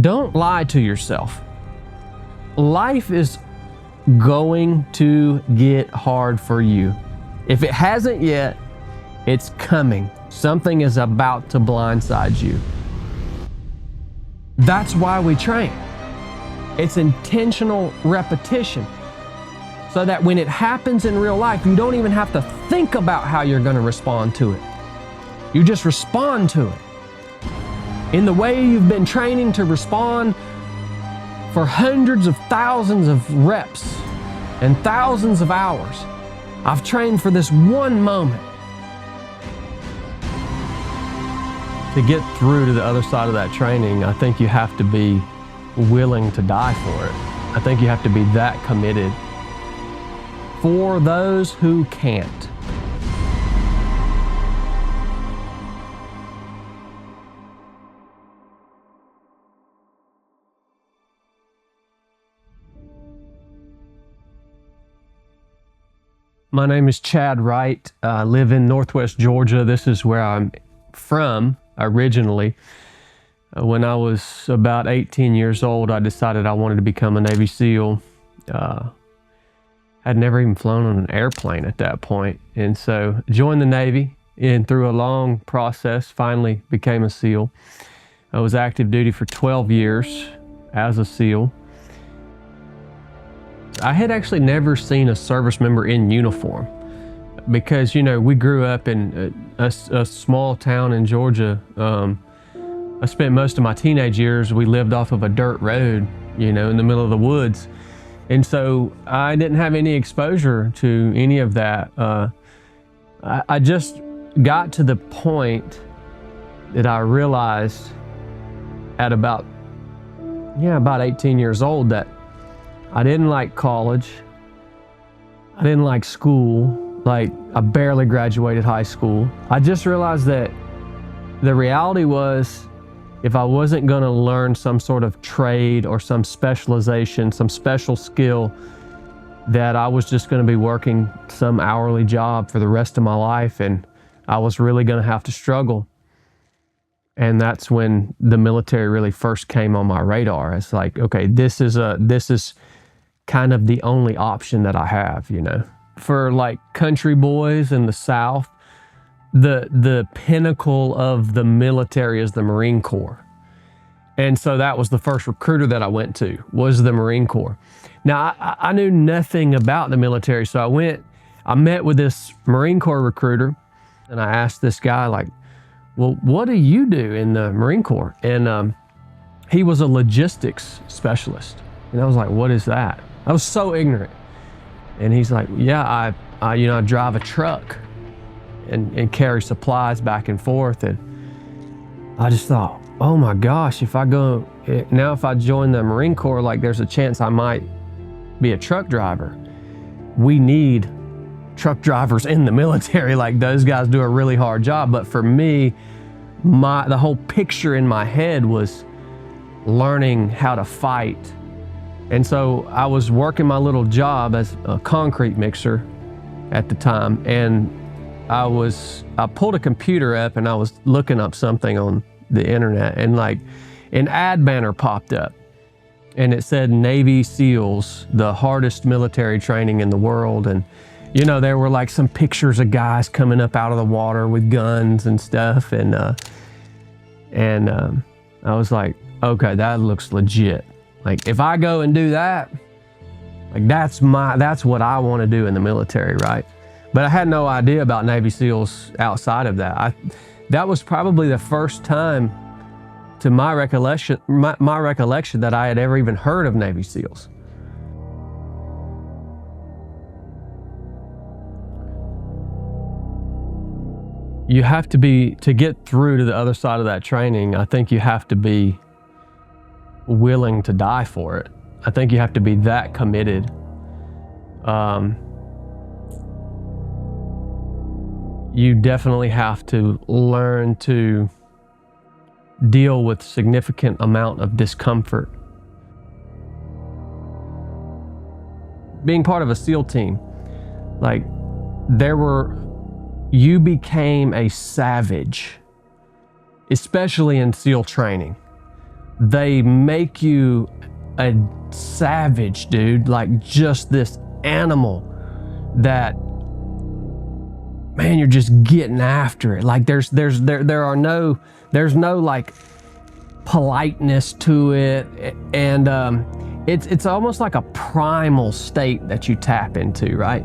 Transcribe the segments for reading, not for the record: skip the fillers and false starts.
don't lie to yourself. Life is going to get hard for you. If it hasn't yet, it's coming. Something is about to blindside you. That's why we train. It's intentional repetition, so that when it happens in real life, you don't even have to think about how you're going to respond to it. You just respond to it in the way you've been training to respond for hundreds of thousands of reps and thousands of hours. I've trained for this one moment. To get through to the other side of that training, I think you have to be willing to die for it. I think you have to be that committed. For those who can't. My name is Chad Wright. I live in Northwest Georgia. This is where I'm from originally. When I was about 18 years old, I decided I wanted to become a Navy SEAL. I'd never even flown on an airplane at that point. And so joined the Navy, and through a long process, finally became a SEAL. I was active duty for 12 years as a SEAL. I had actually never seen a service member in uniform because, you know, we grew up in a small town in Georgia. I spent most of my teenage years, we lived off of a dirt road, you know, in the middle of the woods. And so I didn't have any exposure to any of that. I just got to the point that I realized at about 18 years old that I didn't like college. I didn't like school. Like, I barely graduated high school. I just realized that the reality was, if I wasn't going to learn some sort of trade or some specialization, some special skill, that I was just going to be working some hourly job for the rest of my life, and I was really going to have to struggle. And that's when the military really first came on my radar. It's like, okay, this is kind of the only option that I have, you know. For like country boys in the South, the pinnacle of the military is the Marine Corps. And so that was the first recruiter that I went to, was the Marine Corps. Now, I knew nothing about the military, so I met with this Marine Corps recruiter, and I asked this guy, like, well, what do you do in the Marine Corps? And he was a logistics specialist. And I was like, what is that? I was so ignorant. And he's like, yeah, I drive a truck and carry supplies back and forth. And I just thought, oh my gosh, if I join the Marine Corps, like, there's a chance I might be a truck driver. We need truck drivers in the military. Like, those guys do a really hard job. But for me, the whole picture in my head was learning how to fight. And so I was working my little job as a concrete mixer at the time, and I pulled a computer up and I was looking up something on the internet, and like an ad banner popped up, and it said Navy SEALs, the hardest military training in the world. And you know, there were like some pictures of guys coming up out of the water with guns and stuff, and I was like, okay, that looks legit. Like, if I go and do that, like, that's what I want to do in the military, right? But I had no idea about Navy SEALs outside of that. That was probably the first time, to my recollection, that I had ever even heard of Navy SEALs. You have to to get through to the other side of that training, I think you have to be willing to die for it. I think you have to be that committed. You definitely have to learn to deal with significant amount of discomfort. Being part of a SEAL team, like, you became a savage, especially in SEAL training. they make you a savage, dude, like just this animal that, man, you're just getting after it. Like there's no like politeness to it, and it's almost like a primal state that you tap into, right?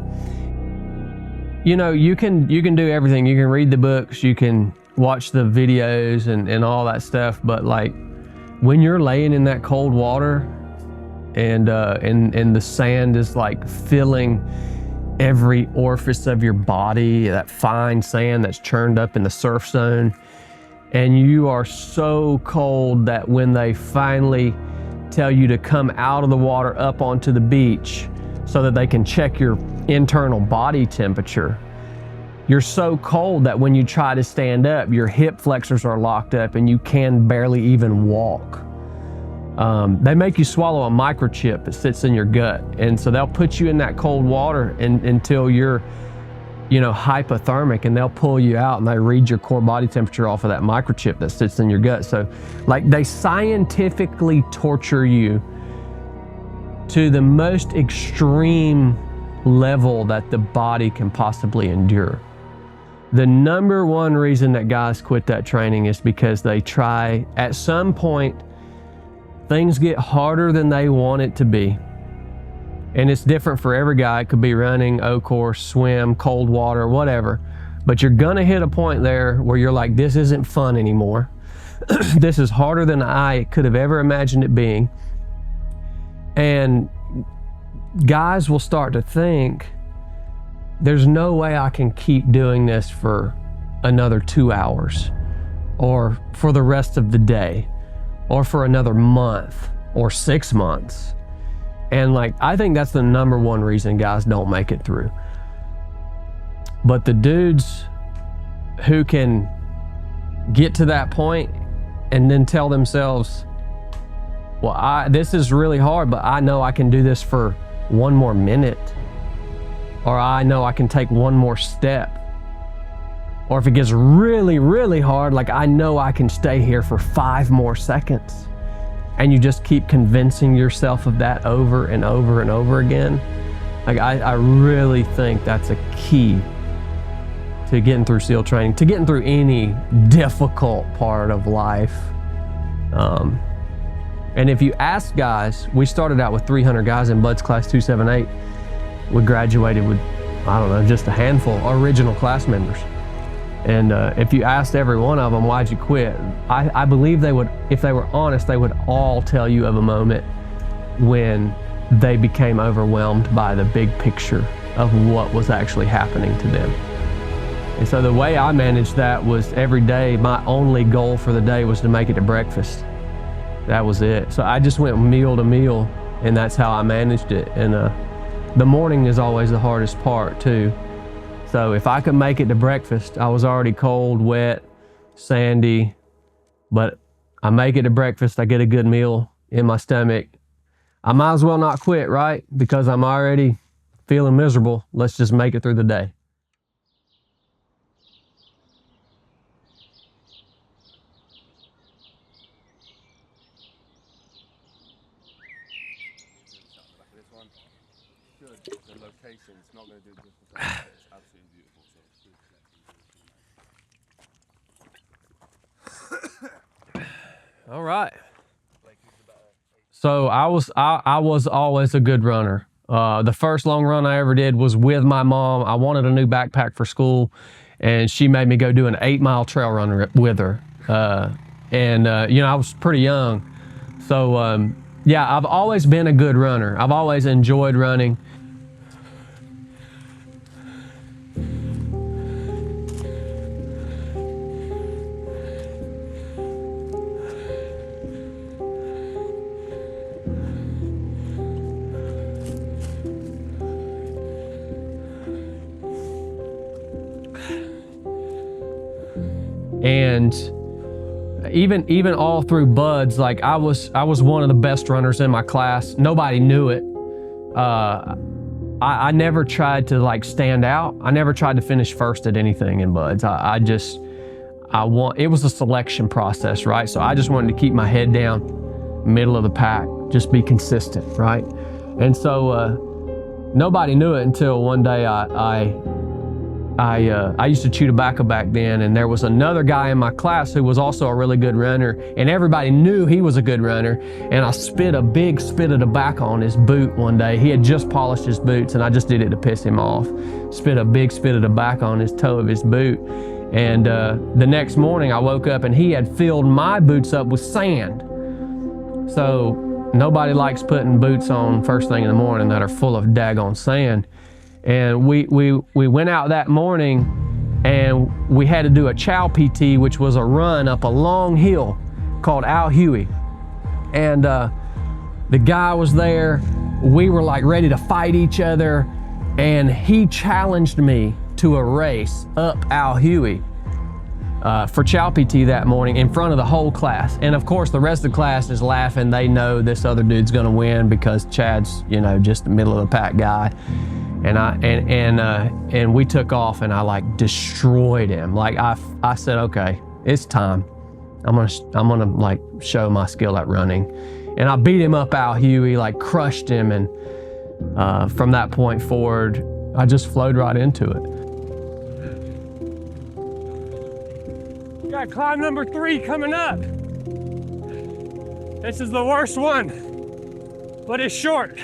You know, you can do everything. You can read the books, you can watch the videos and all that stuff, but like when you're laying in that cold water and the sand is like filling every orifice of your body, that fine sand that's churned up in the surf zone, and you are so cold that when they finally tell you to come out of the water up onto the beach so that they can check your internal body temperature, you're so cold that when you try to stand up, your hip flexors are locked up and you can barely even walk. They make you swallow a microchip that sits in your gut, and so they'll put you in that cold water until you're, you know, hypothermic, and they'll pull you out and they read your core body temperature off of that microchip that sits in your gut. So like they scientifically torture you to the most extreme level that the body can possibly endure. The number one reason that guys quit that training is because they try, at some point, things get harder than they want it to be. And it's different for every guy. It could be running, O-course, swim, cold water, whatever. But you're gonna hit a point there where you're like, this isn't fun anymore. This is harder than I could have ever imagined it being. And guys will start to think, there's no way I can keep doing this for another 2 hours, or for the rest of the day, or for another month, or 6 months. And like, I think that's the number one reason guys don't make it through. But the dudes who can get to that point and then tell themselves, well, this is really hard, but I know I can do this for one more minute, or I know I can take one more step. Or if it gets really, really hard, like I know I can stay here for 5 more seconds. And you just keep convincing yourself of that over and over and over again. Like I really think that's a key to getting through SEAL training, to getting through any difficult part of life. And if you ask guys, we started out with 300 guys in Bud's class 278. We graduated with, I don't know, just a handful of original class members. And if you asked every one of them, why'd you quit? I believe they would, if they were honest, they would all tell you of a moment when they became overwhelmed by the big picture of what was actually happening to them. And so the way I managed that was every day, my only goal for the day was to make it to breakfast. That was it. So I just went meal to meal, and that's how I managed it. And the morning is always the hardest part too. So if I could make it to breakfast, I was already cold, wet, sandy, but I make it to breakfast, I get a good meal in my stomach. I might as well not quit, right? Because I'm already feeling miserable. Let's just make it through the day. The location, it's not going to do it just for it's absolutely beautiful. So All right. So I was always a good runner. The first long run I ever did was with my mom. I wanted a new backpack for school, and she made me go do an 8-mile trail run with her. You know, I was pretty young. So yeah, I've always been a good runner. I've always enjoyed running. And even all through Buds, like I was one of the best runners in my class. Nobody knew it. I never tried to like stand out. I never tried to finish first at anything in Buds. I it was a selection process, right? So I just wanted to keep my head down, middle of the pack, just be consistent, right? And so nobody knew it until one day I used to chew tobacco back then, and there was another guy in my class who was also a really good runner, and everybody knew he was a good runner, and I spit a big spit of tobacco on his boot one day. He had just polished his boots, and I just did it to piss him off. Spit a big spit of tobacco on his toe of his boot, and the next morning I woke up and he had filled my boots up with sand. So nobody likes putting boots on first thing in the morning that are full of daggone sand. And we went out that morning and we had to do a chow PT, which was a run up a long hill called Al Huey. And the guy was there. We were like ready to fight each other, and he challenged me to a race up Al Huey for chow PT that morning in front of the whole class. And of course the rest of the class is laughing. They know this other dude's gonna win because Chad's, you know, just the middle of the pack guy. And we took off, and I like destroyed him. Like I said, okay, it's time. I'm gonna like show my skill at running. And I beat him up Al Huey, like crushed him. And from that point forward, I just flowed right into it. Got climb number 3 coming up. This is the worst one, but it's short.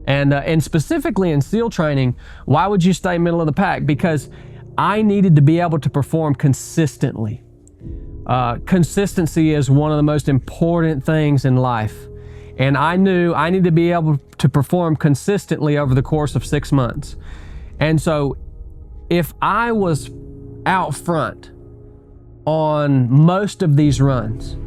And specifically in SEAL training, why would you stay middle of the pack? Because I needed to be able to perform consistently. Consistency is one of the most important things in life. And I knew I needed to be able to perform consistently over the course of 6 months. And so if I was out front on most of these runs,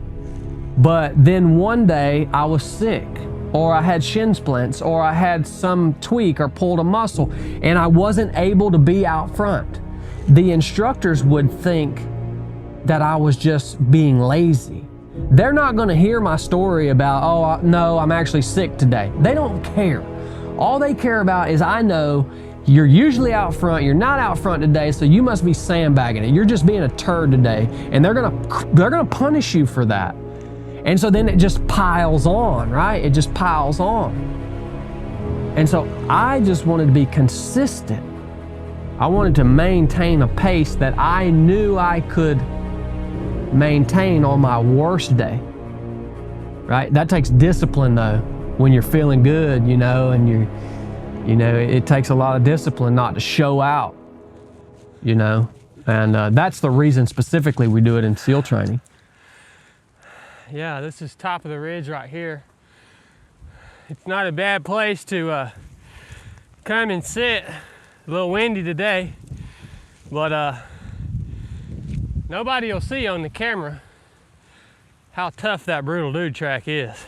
but then one day I was sick, or I had shin splints, or I had some tweak or pulled a muscle, and I wasn't able to be out front, the instructors would think that I was just being lazy. They're not gonna hear my story about, oh, no, I'm actually sick today. They don't care. All they care about is, I know you're usually out front, you're not out front today, so you must be sandbagging it. You're just being a turd today, and they're gonna punish you for that. And so then it just piles on, right? It just piles on. And so I just wanted to be consistent. I wanted to maintain a pace that I knew I could maintain on my worst day, right? That takes discipline though. When you're feeling good, you know, and it takes a lot of discipline not to show out, you know? And that's the reason specifically we do it in SEAL training. Yeah, this is top of the ridge right here. It's not a bad place to come and sit. A little windy today, but nobody will see on the camera how tough that Brutal Dude track is.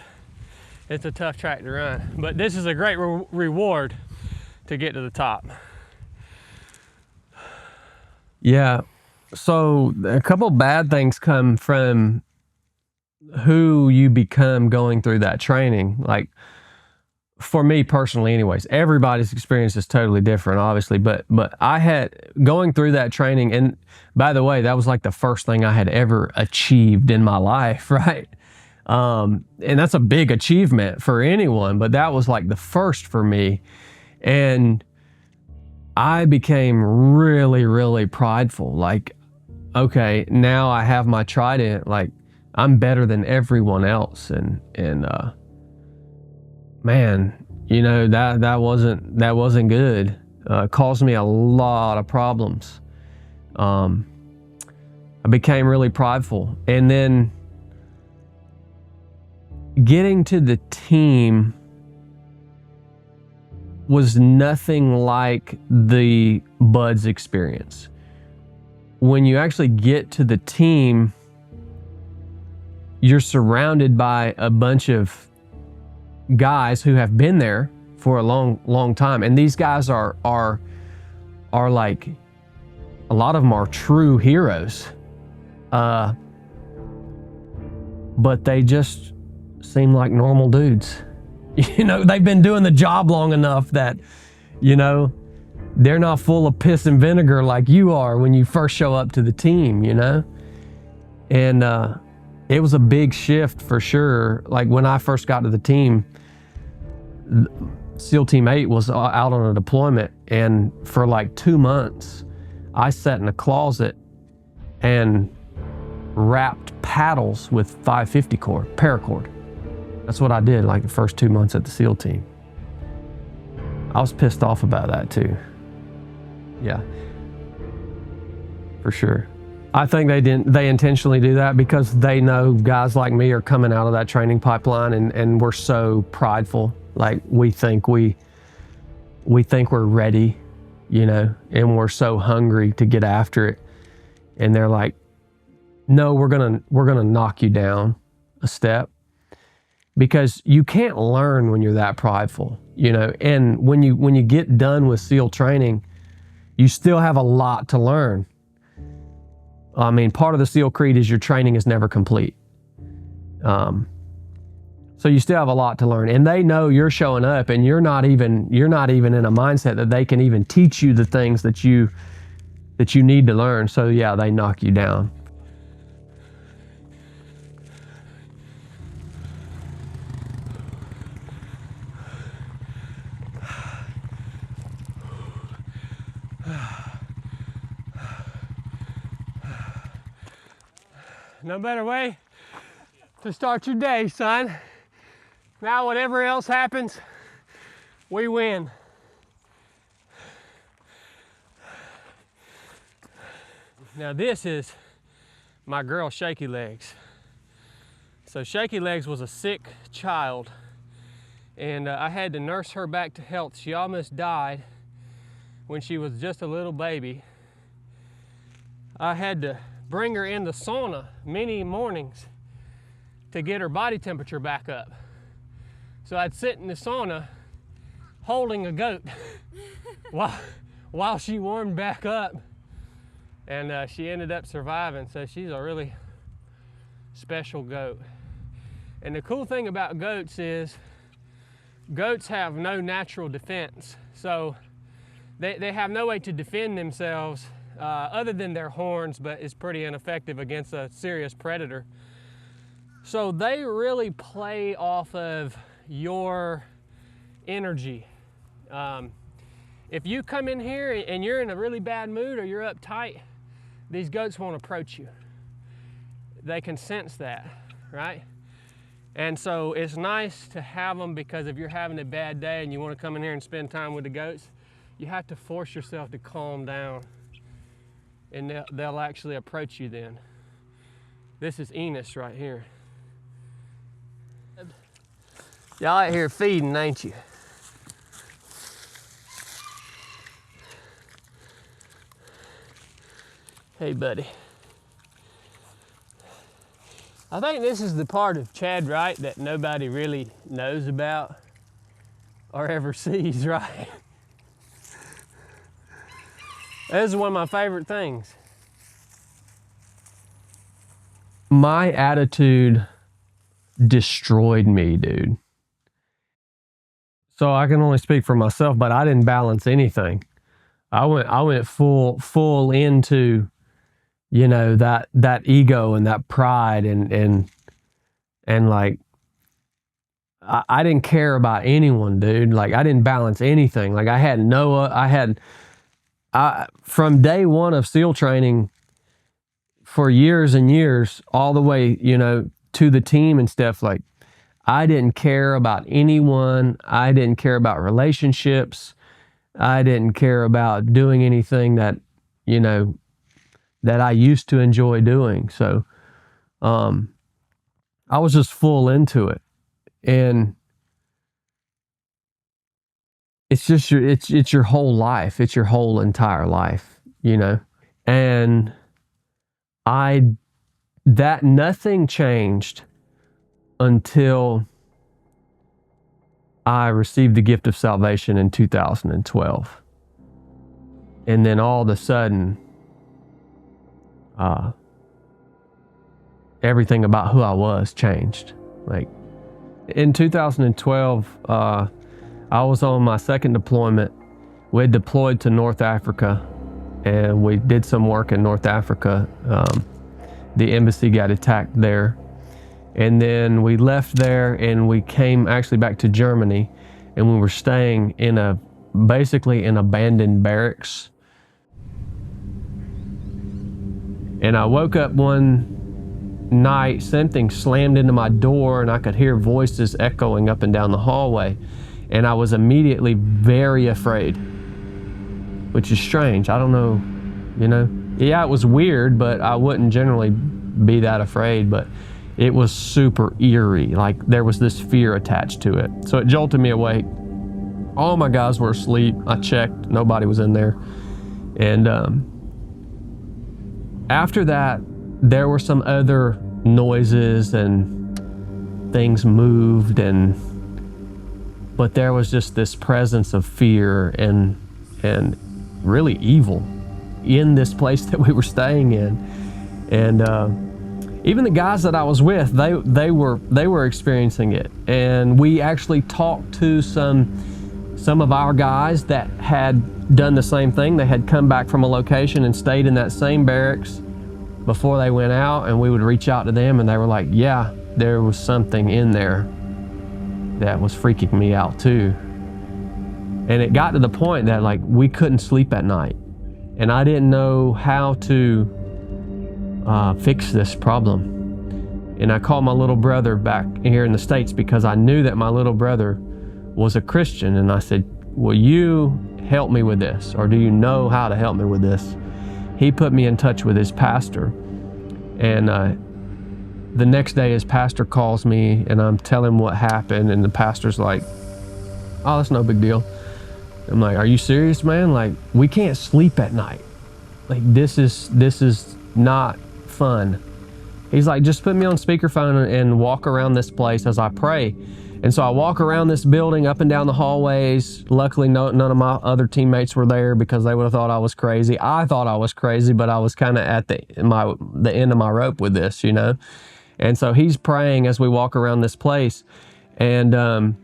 It's a tough track to run, but this is a great reward to get to the top. Yeah, so a couple bad things come from who you become going through that training. Like for me personally anyways, everybody's experience is totally different obviously, but I had going through that training, and by the way, that was like the first thing I had ever achieved in my life, right? And that's a big achievement for anyone, but that was like the first for me. And I became really, really prideful. Like, okay, now I have my trident, like I'm better than everyone else. And man, you know, that wasn't good. Caused me a lot of problems. I became really prideful. And then getting to the team was nothing like the Buds experience. When you actually get to the team, you're surrounded by a bunch of guys who have been there for a long time. And these guys are like, a lot of them are true heroes. but they just seem like normal dudes. You know, they've been doing the job long enough that, you know, they're not full of piss and vinegar like you are when you first show up to the team, you know? And it was a big shift for sure. Like when I first got to the team, SEAL Team 8 was out on a deployment, and for like 2 months, I sat in a closet and wrapped paddles with 550 cord, paracord. That's what I did like the first 2 months at the SEAL team. I was pissed off about that too. Yeah, for sure. I think they intentionally do that because they know guys like me are coming out of that training pipeline, and we're so prideful. Like we think we're ready, you know, and we're so hungry to get after it. And they're like, no, we're gonna knock you down a step, because you can't learn when you're that prideful, you know. And when you get done with SEAL training, you still have a lot to learn. I mean, part of the SEAL creed is your training is never complete. So you still have a lot to learn, and they know you're showing up, and you're not even in a mindset that they can even teach you the things that you need to learn. So yeah, they knock you down. No better way to start your day, son. Now whatever else happens, we win. Now this is my girl Shaky Legs. So Shaky Legs was a sick child, and I had to nurse her back to health. She almost died when she was just a little baby. I had to bring her in the sauna many mornings to get her body temperature back up. So I'd sit in the sauna holding a goat while she warmed back up, and she ended up surviving. So she's a really special goat. And the cool thing about goats is goats have no natural defense. So they have no way to defend themselves other than their horns, but it's pretty ineffective against a serious predator. So they really play off of your energy. If you come in here and you're in a really bad mood or you're uptight, these goats won't approach you. They can sense that, right? And so it's nice to have them, because if you're having a bad day and you want to come in here and spend time with the goats, you have to force yourself to calm down, and they'll actually approach you then. This is Enos right here. Y'all out here feeding, ain't you? Hey, buddy. I think this is the part of Chad Wright that nobody really knows about or ever sees, right? This is one of my favorite things. My attitude destroyed me, dude. So I can only speak for myself, but I didn't balance anything. I went full into, you know, that ego and that pride, and like I didn't care about anyone, dude. Like I didn't balance anything. Like from day one of SEAL training for years and years, all the way, you know, to the team and stuff, like I didn't care about anyone. I didn't care about relationships. I didn't care about doing anything that, you know, that I used to enjoy doing. So I was just full into it. And it's just it's your whole life. It's your whole entire life, you know. And nothing changed until I received the gift of salvation in 2012. And then all of a sudden, everything about who I was changed. Like in 2012, I was on my second deployment. We had deployed to North Africa, and we did some work in North Africa. The embassy got attacked there. And then we left there and we came actually back to Germany, and we were staying in basically an abandoned barracks. And I woke up one night, something slammed into my door, and I could hear voices echoing up and down the hallway. And I was immediately very afraid, which is strange. I don't know, you know. Yeah, it was weird, but I wouldn't generally be that afraid, but it was super eerie. Like there was this fear attached to it. So it jolted me awake. All my guys were asleep. I checked, nobody was in there. And after that, there were some other noises and things moved, but there was just this presence of fear and really evil in this place that we were staying in. And even the guys that I was with, they were experiencing it. And we actually talked to some of our guys that had done the same thing. They had come back from a location and stayed in that same barracks before they went out, and we would reach out to them, and they were like, yeah, there was something in there that was freaking me out too. And it got to the point that like we couldn't sleep at night, and I didn't know how to fix this problem. And I called my little brother back here in the States because I knew that my little brother was a Christian, and I said, will you help me with this, or do you know how to help me with this? He put me in touch with his pastor, and the next day his pastor calls me, and I'm telling him what happened, and the pastor's like, oh, that's no big deal. I'm like, are you serious, man? Like, we can't sleep at night. Like, this is not fun. He's like, just put me on speakerphone and walk around this place as I pray. And so I walk around this building up and down the hallways. Luckily, none of my other teammates were there because they would have thought I was crazy. I thought I was crazy, but I was kind of at the end of my rope with this, you know? And so he's praying as we walk around this place. And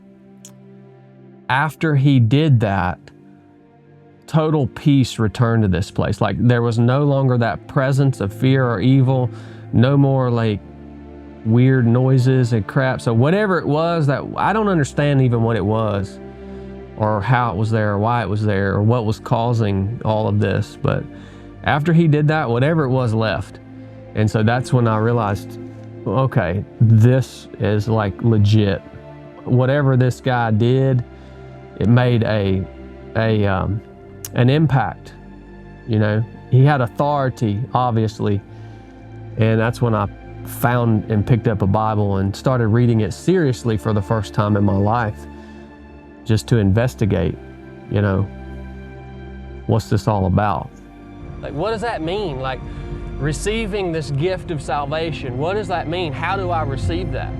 after he did that, total peace returned to this place. Like there was no longer that presence of fear or evil, no more like weird noises and crap. So whatever it was, that I don't understand even what it was or how it was there or why it was there or what was causing all of this. But after he did that, whatever it was left. And so that's when I realized, okay, this is like legit. Whatever this guy did, it made an impact. You know, he had authority, obviously. And that's when I found and picked up a Bible and started reading it seriously for the first time in my life, just to investigate, you know, what's this all about? Like, what does that mean? Like, receiving this gift of salvation, what does that mean? How do I receive that?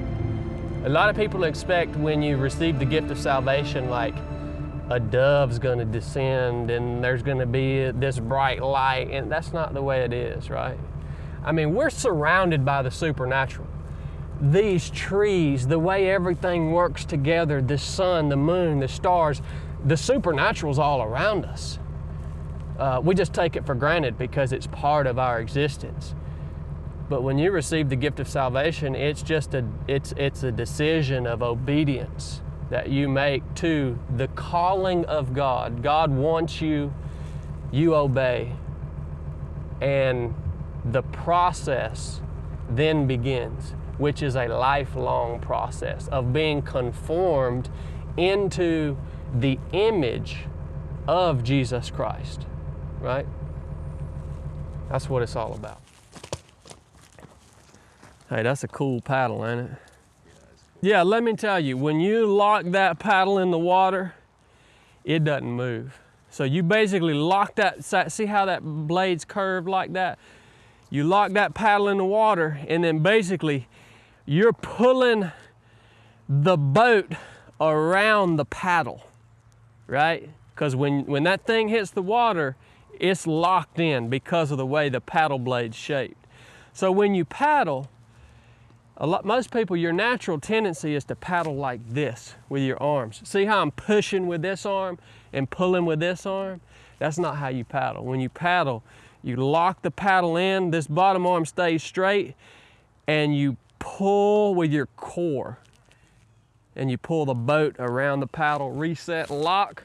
A lot of people expect when you receive the gift of salvation, like a dove's gonna descend and there's gonna be this bright light, and that's not the way it is, right? I mean, we're surrounded by the supernatural. These trees, the way everything works together, the sun, the moon, the stars, the supernatural's all around us. We just take it for granted because it's part of our existence. But when you receive the gift of salvation, it's just it's a decision of obedience that you make to the calling of God. God wants you, you obey, and the process then begins, which is a lifelong process of being conformed into the image of Jesus Christ, right? That's what it's all about. Hey, that's a cool paddle, ain't it? Yeah, let me tell you, when you lock that paddle in the water, it doesn't move. So you basically lock that, see how that blade's curved like that? You lock that paddle in the water, and then basically you're pulling the boat around the paddle, right? Because when that thing hits the water, it's locked in because of the way the paddle blade's shaped. So when you paddle, Most people, your natural tendency is to paddle like this with your arms. See how I'm pushing with this arm and pulling with this arm? That's not how you paddle. When you paddle, you lock the paddle in, this bottom arm stays straight, and you pull with your core. And you pull the boat around the paddle, reset, lock,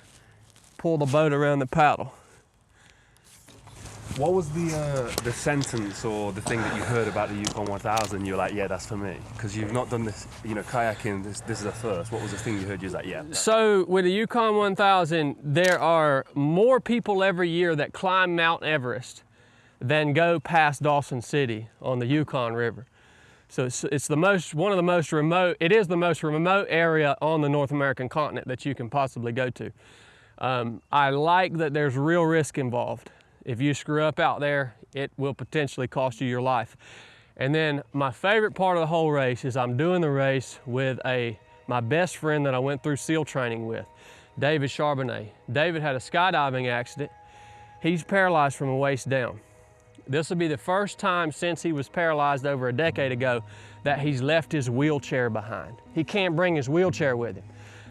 pull the boat around the paddle. What was the sentence or the thing that you heard about the Yukon 1000? You were like, yeah, that's for me. Because you've not done this, you know, kayaking, this is a first. What was the thing you heard you was like, yeah? So with the Yukon 1000, there are more people every year that climb Mount Everest than go past Dawson City on the Yukon River. So it's the most, one of the most remote, it is the most remote area on the North American continent that you can possibly go to. I like that there's real risk involved. If you screw up out there, it will potentially cost you your life. And then my favorite part of the whole race is I'm doing the race with my best friend that I went through SEAL training with, David Charbonnet. David had a skydiving accident. He's paralyzed from the waist down. This will be the first time since he was paralyzed over a decade ago that he's left his wheelchair behind. He can't bring his wheelchair with him.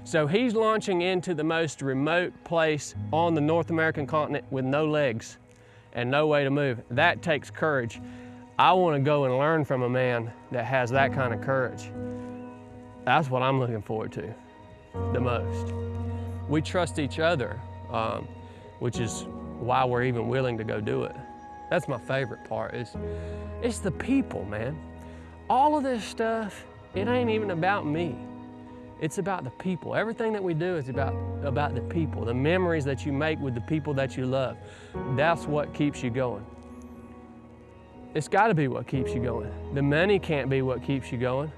So he's launching into the most remote place on the North American continent with no legs and no way to move. That takes courage. I want to go and learn from a man that has that kind of courage. That's what I'm looking forward to the most. We trust each other, which is why we're even willing to go do it. That's my favorite part, it's the people, man. All of this stuff, it ain't even about me. It's about the people. Everything that we do is about the people, the memories that you make with the people that you love. That's what keeps you going. It's got to be what keeps you going. The money can't be what keeps you going.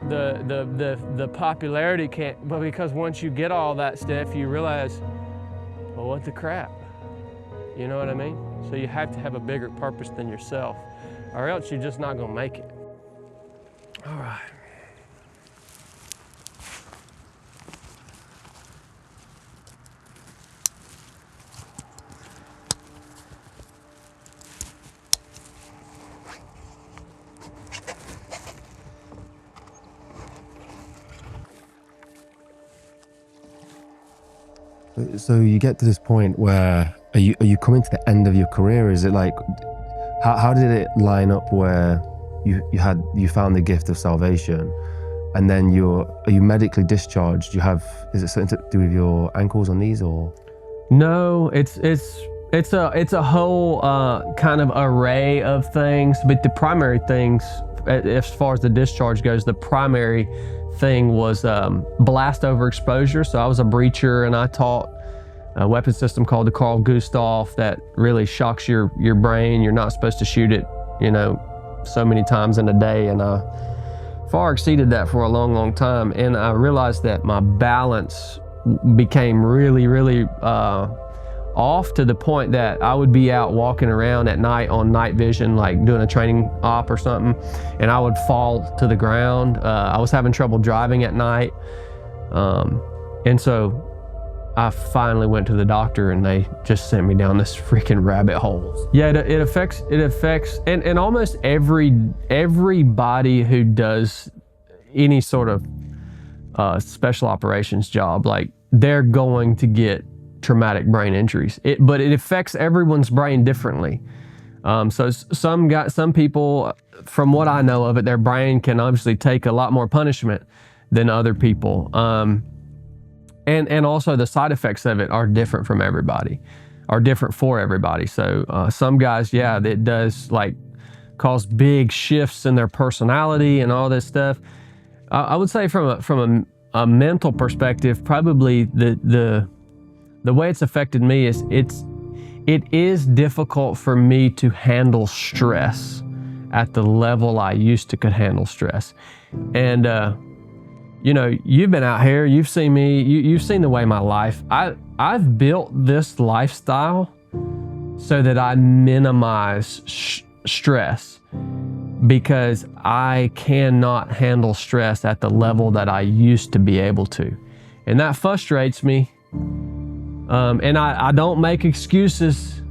The popularity can't, but because once you get all that stuff, you realize, well, what the crap? You know what I mean? So you have to have a bigger purpose than yourself, or else you're just not gonna make it. All right. So you get to this point where are you coming to the end of your career? Is it like, how did it line up where you found the gift of salvation, and then are you medically discharged? Is it something to do with your ankles or knees or? No, it's a whole kind of array of things, but the primary things, as far as the discharge goes, the primary thing was blast overexposure. So I was a breacher and I taught a weapon system called the Carl Gustav that really shocks your brain. You're not supposed to shoot it, you know, so many times in a day, and I far exceeded that for a long, long time. And I realized that my balance became really, really off, to the point that I would be out walking around at night on night vision, like doing a training op or something, and I would fall to the ground. I was having trouble driving at night. And so I finally went to the doctor and they just sent me down this freaking rabbit hole. Yeah, it affects, and almost everybody who does any sort of special operations job, like, they're going to get traumatic brain injuries. But it affects everyone's brain differently. So some people, from what I know of it, their brain can obviously take a lot more punishment than other people. And also the side effects of it are different from everybody, are different for everybody. So some guys, yeah, it does like cause big shifts in their personality and all this stuff. I would say from a mental perspective, probably the way it's affected me is it is difficult for me to handle stress at the level I used to could handle stress. And you know, you've been out here, you've seen me, you've seen the way my life, I've built this lifestyle so that I minimize stress, because I cannot handle stress at the level that I used to be able to. And that frustrates me. And I don't make excuses.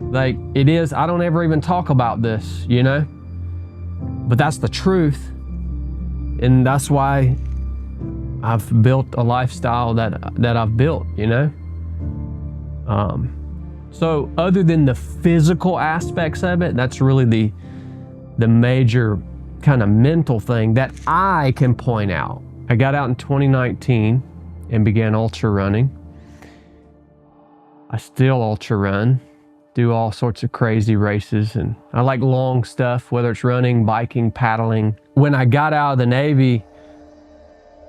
Like, it is, I don't ever even talk about this, you know? But that's the truth. And that's why I've built a lifestyle that I've built, you know? So other than the physical aspects of it, that's really the major kind of mental thing that I can point out. I got out in 2019 and began ultra running. I still ultra run, do all sorts of crazy races, and I like long stuff, whether it's running, biking, paddling. When I got out of the Navy,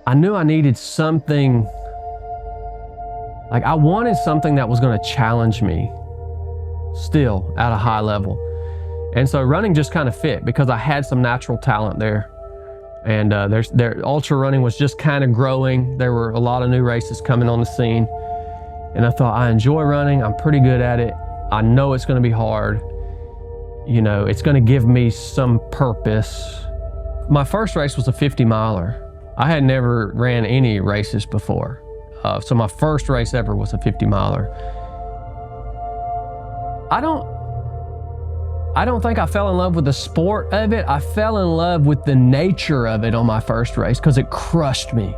I knew I needed something, like I wanted something that was gonna challenge me still at a high level. And so running just kind of fit because I had some natural talent there. And ultra running was just kind of growing. There were a lot of new races coming on the scene. And I thought, I enjoy running, I'm pretty good at it. I know it's gonna be hard. You know, it's gonna give me some purpose. My first race was a 50 miler. I had never ran any races before. So my first race ever was a 50 miler. I don't think I fell in love with the sport of it. I fell in love with the nature of it on my first race because it crushed me.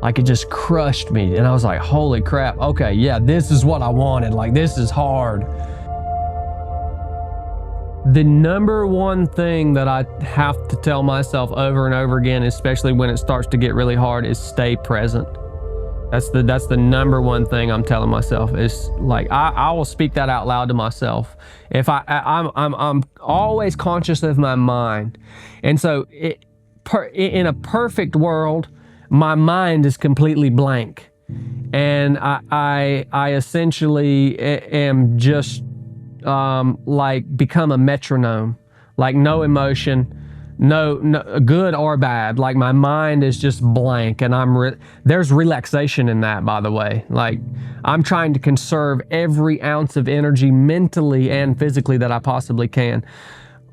Like it just crushed me. And I was like, holy crap, okay, yeah, this is what I wanted. Like this is hard. The number one thing that I have to tell myself over and over again, especially when it starts to get really hard, is stay present. That's the number one thing I'm telling myself. Is like I will speak that out loud to myself. If I'm always conscious of my mind, and so in a perfect world, my mind is completely blank, and I essentially am just like become a metronome, like no emotion. No, good or bad. Like my mind is just blank, and there's relaxation in that, by the way. Like I'm trying to conserve every ounce of energy mentally and physically that I possibly can.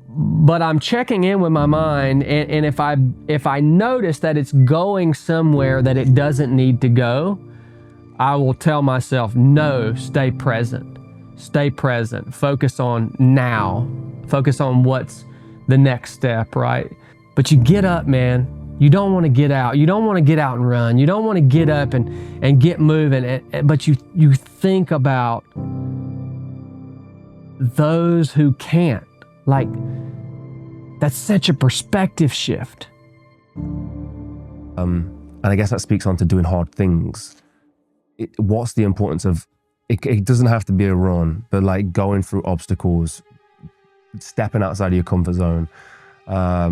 But I'm checking in with my mind, and if I notice that it's going somewhere that it doesn't need to go, I will tell myself, no, stay present. Stay present. Focus on now. Focus on what's the next step, right? But you get up, man. You don't want to get out. You don't want to get out and run. You don't want to get up and get moving. But you think about those who can't. Like, that's such a perspective shift. And I guess that speaks on to doing hard things. What's the importance of, it doesn't have to be a run, but like going through obstacles, stepping outside of your comfort zone,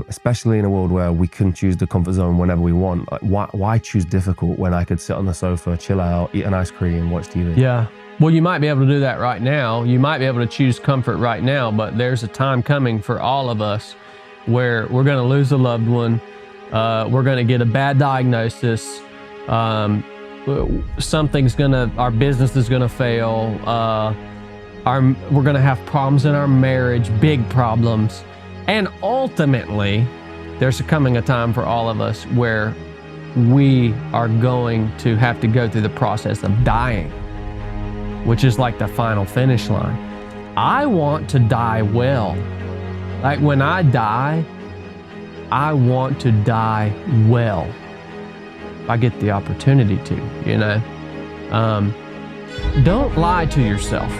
especially in a world where we can choose the comfort zone whenever we want. Like, why choose difficult when I could sit on the sofa, chill out, eat an ice cream, watch TV? Yeah. Well, you might be able to do that right now. You might be able to choose comfort right now, but there's a time coming for all of us where we're going to lose a loved one. We're going to get a bad diagnosis. Our business is going to fail. We're going to have problems in our marriage, big problems. And ultimately, there's coming a time for all of us where we are going to have to go through the process of dying, which is like the final finish line. I want to die well. Like when I die, I want to die well. If I get the opportunity to, you know. Don't lie to yourself.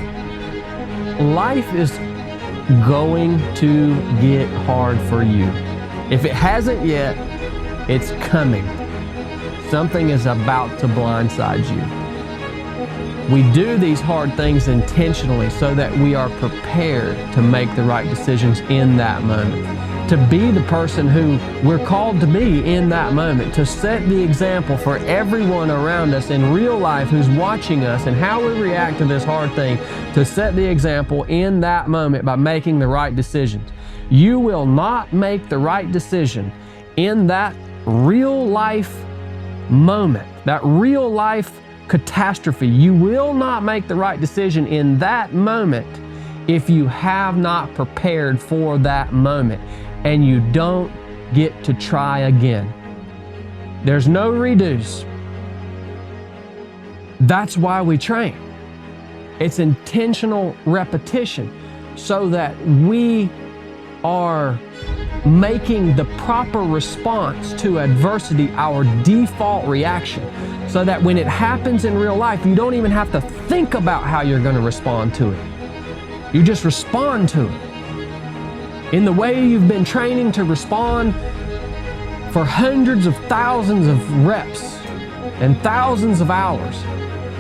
Life is going to get hard for you. If it hasn't yet, it's coming. Something is about to blindside you. We do these hard things intentionally so that we are prepared to make the right decisions in that moment, to be the person who we're called to be in that moment, to set the example for everyone around us in real life who's watching us and how we react to this hard thing, to set the example in that moment by making the right decisions. You will not make the right decision in that real life moment, that real life catastrophe. You will not make the right decision in that moment if you have not prepared for that moment, and you don't get to try again. There's no redos. That's why we train. It's intentional repetition so that we are making the proper response to adversity our default reaction, so that when it happens in real life, you don't even have to think about how you're going to respond to it. You just respond to it in the way you've been training to respond for hundreds of thousands of reps and thousands of hours.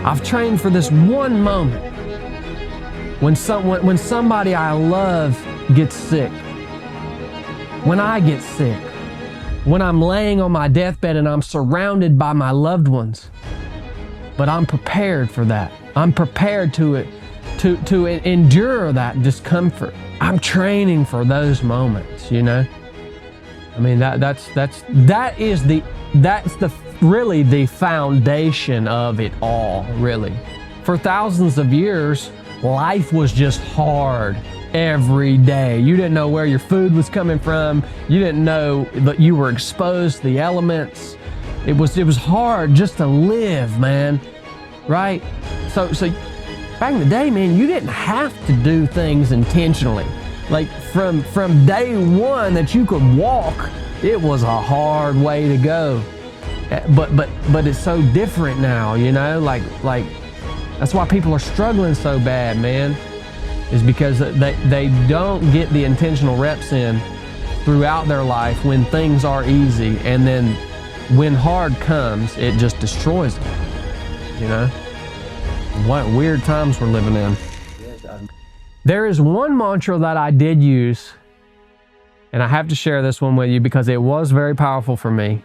I've trained for this one moment when somebody I love gets sick, when I get sick, when I'm laying on my deathbed and I'm surrounded by my loved ones. But I'm prepared for that. I'm prepared to endure that discomfort. I'm training for those moments, you know? I mean, that's really the foundation of it all, really. For thousands of years, life was just hard every day. You didn't know where your food was coming from. You didn't know that you were exposed to the elements. It was hard just to live, man, right? So back in the day, man, you didn't have to do things intentionally. Like from day one that you could walk, it was a hard way to go. But it's so different now, you know, like that's why people are struggling so bad, man, is because they don't get the intentional reps in throughout their life when things are easy, and then when hard comes, it just destroys them, you know? What weird times we're living in. There is one mantra that I did use, and I have to share this one with you because it was very powerful for me.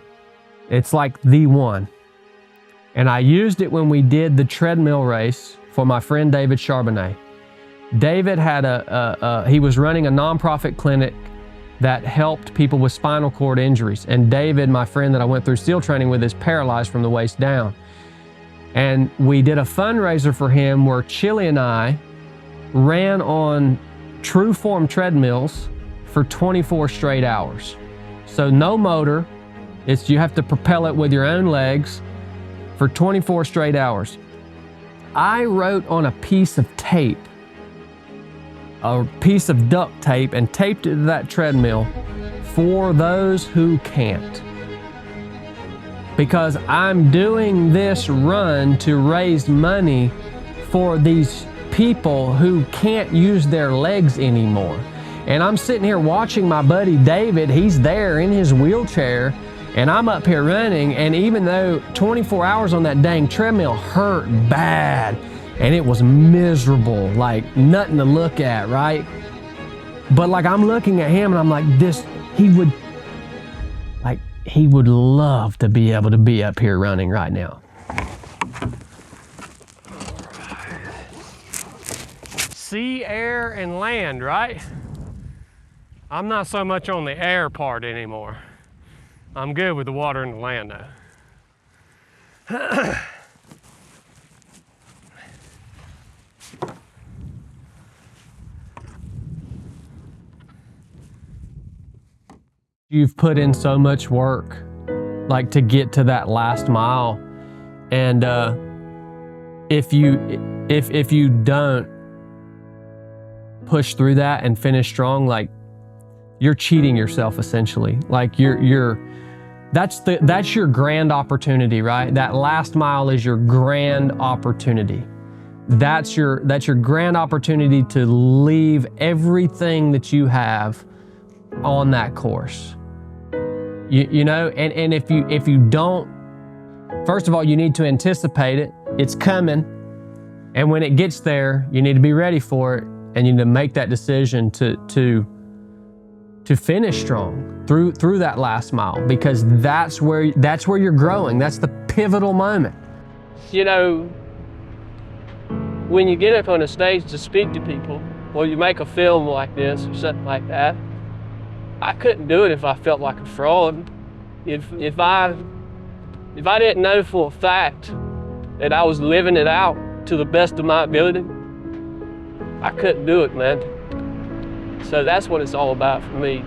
It's like the one. And I used it when we did the treadmill race for my friend David Charbonnet. David had he was running a nonprofit clinic that helped people with spinal cord injuries. And David, my friend that I went through SEAL training with, is paralyzed from the waist down. And we did a fundraiser for him where Chili and I ran on true form treadmills for 24 straight hours. So no motor, you have to propel it with your own legs for 24 straight hours. I wrote on a piece of tape, a piece of duct tape, and taped it to that treadmill, for those who can't. Because I'm doing this run to raise money for these people who can't use their legs anymore. And I'm sitting here watching my buddy David, he's there in his wheelchair, and I'm up here running, and even though 24 hours on that dang treadmill hurt bad, and it was miserable, like nothing to look at, right? But like I'm looking at him and I'm like, he would love to be able to be up here running right now. Sea, air, and land, right? I'm not so much on the air part anymore. I'm good with the water and the land though. You've put in so much work, like to get to that last mile, and if you don't push through that and finish strong, like you're cheating yourself essentially. Like that's your grand opportunity, right? That last mile is your grand opportunity. That's your grand opportunity to leave everything that you have on that course. You know, and if you don't, first of all, you need to anticipate it. It's coming. And when it gets there, you need to be ready for it, and you need to make that decision to finish strong through that last mile, because that's where you're growing. That's the pivotal moment. You know, when you get up on a stage to speak to people, or you make a film like this or something like that, I couldn't do it if I felt like a fraud. If I didn't know for a fact that I was living it out to the best of my ability, I couldn't do it, man. So that's what it's all about for me.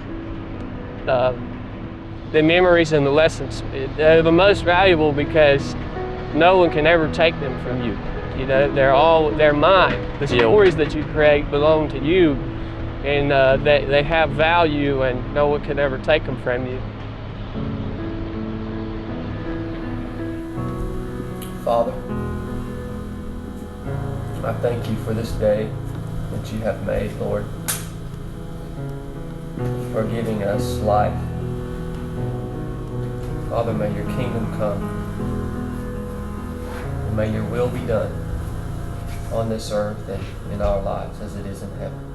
The memories and the lessons, they're the most valuable because no one can ever take them from you. You know, they're mine. The stories that you create belong to you, and they have value, and no one can ever take them from you. Father, I thank you for this day that you have made, Lord, for giving us life. Father, may your kingdom come, and may your will be done on this earth and in our lives as it is in heaven.